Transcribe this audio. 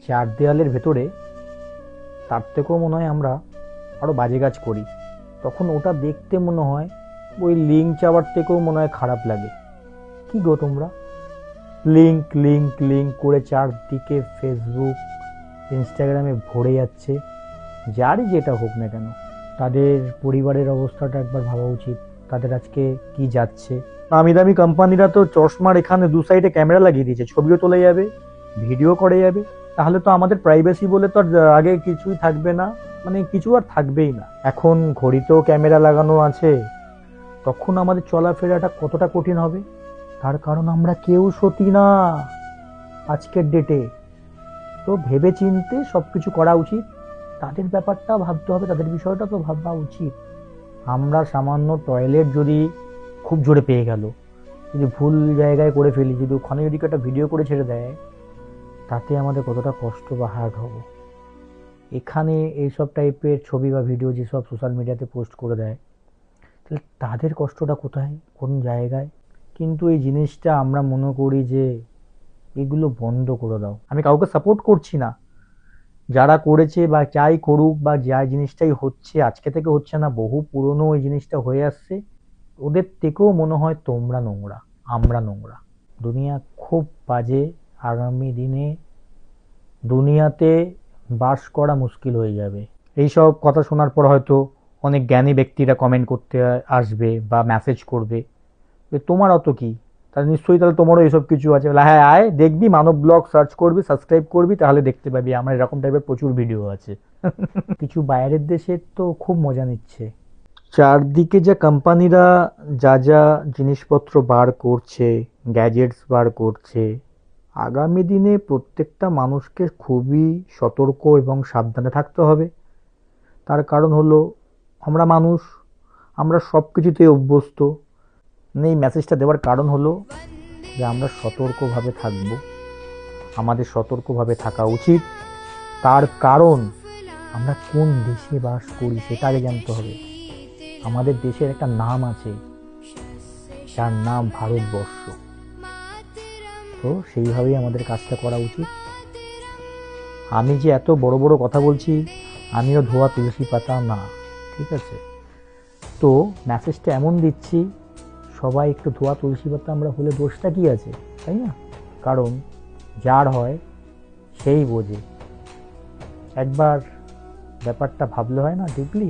চার দেয়ালের ভেতরে তার থেকেও মনে হয় আমরা আরও বাজে কাজ করি, তখন ওটা দেখতে মনে হয় ওই লিঙ্ক চাওয়ার থেকেও মনে হয় খারাপ লাগে। কি গো তোমরা, লিঙ্ক লিঙ্ক লিঙ্ক করে চারদিকে ফেসবুক ইনস্টাগ্রামে ভরে যাচ্ছে। যারই যেটা হোক না কেন, তাদের পরিবারের অবস্থাটা একবার ভাবা উচিত, তাদের আজকে কি যাচ্ছে। নামি দামি কোম্পানিরা তো চশমার এখানে দু সাইডে ক্যামেরা লাগিয়ে দিয়েছে, ছবিও তোলা যাবে, ভিডিও করে যাবে। তাহলে তো আমাদের প্রাইভেসি বলে তো আর আগে কিছুই থাকবে না, মানে কিছু আর থাকবেই না। এখন ঘড়িতেও ক্যামেরা লাগানো আছে, তখন আমাদের চলাফেরাটা কতটা কঠিন হবে। তার কারণ আমরা কেউ সতী না আজকের ডেটে। তো ভেবে চিনতে সব কিছু করা উচিত, তাদের ব্যাপারটা ভাবতে হবে, তাদের বিষয়টা তো ভাবা উচিত। আমরা সামান্য টয়লেট যদি খুব জোরে পেয়ে গেল, যদি ভুল জায়গায় করে ফেলি, যদি ওখানে যদি একটা ভিডিও করে ছেড়ে দেয়, তাতে আমাদের কতটা কষ্ট বা হার্ট হবে। এখানে এইসব টাইপের ছবি বা ভিডিও যেসব সোশ্যাল মিডিয়াতে পোস্ট করে দেয়, তাহলে তাদের কষ্টটা কোথায়, কোন জায়গায়? কিন্তু এই জিনিসটা আমরা মনে করি যে এগুলো বন্ধ করে দাও। আমি কাউকে সাপোর্ট করছি না, যারা করেছে বা যাই করুক বা যা জিনিসটাই হচ্ছে আজকে থেকে হচ্ছে না, বহু পুরনো ওই জিনিসটা হয়ে আসছে, ওদের থেকেও মনে হয় তোমরা নোংরা, আমরা নোংরা। দুনিয়া খুব বাজে, আগামী দিনে দুনিয়াতে বাস করা মুশকিল হয়ে যাবে। এইসব কথা শোনার পর হয়তো অনেক জ্ঞানী ব্যক্তিরা কমেন্ট করতে আসবে বা মেসেজ করবে, তোমার অত কি, তাহলে নিশ্চয়ই তাহলে তোমারও এইসব কিছু আছে। হ্যাঁ আয় দেখবি, মানব ব্লগ সার্চ করবি, সাবস্ক্রাইব করবি, তাহলে দেখতে পাবি আমার এরকম টাইপের প্রচুর ভিডিও আছে। কিছু বাইরের দেশের তো খুব মজা নিচ্ছে। চারদিকে যা কোম্পানিরা যা যা জিনিসপত্র বার করছে, গ্যাজেটস বার করছে, আগামী দিনে প্রত্যেকটা মানুষকে খুবই সতর্ক এবং সাবধানে থাকতে হবে। তার কারণ হলো আমরা মানুষ, আমরা সব কিছুতে অভ্যস্ত। এই মেসেজটা দেওয়ার কারণ হলো যে আমরা সতর্কভাবে থাকব, আমাদের সতর্কভাবে থাকা উচিত। তার কারণ আমরা কোন দেশে বাস করি সেটা আগে জানতে হবে। আমাদের দেশের একটা নাম আছে, যার নাম ভারতবর্ষ। তো সেইভাবেই আমাদের কাজটা করা উচিত। আমি যে এত বড় বড় কথা বলছি, আমিও ধোয়া তুলসী পাতা না, ঠিক আছে? তো মেসেজটা এমন দিচ্ছি, সবাই একটু ধোয়া তুলসী পাতা আমরা হলে দোষটা কি আছে, তাই না? কারণ যার হয় সেই বোঝে। একবার ব্যাপারটা ভাবলে হয় না ডিপলি।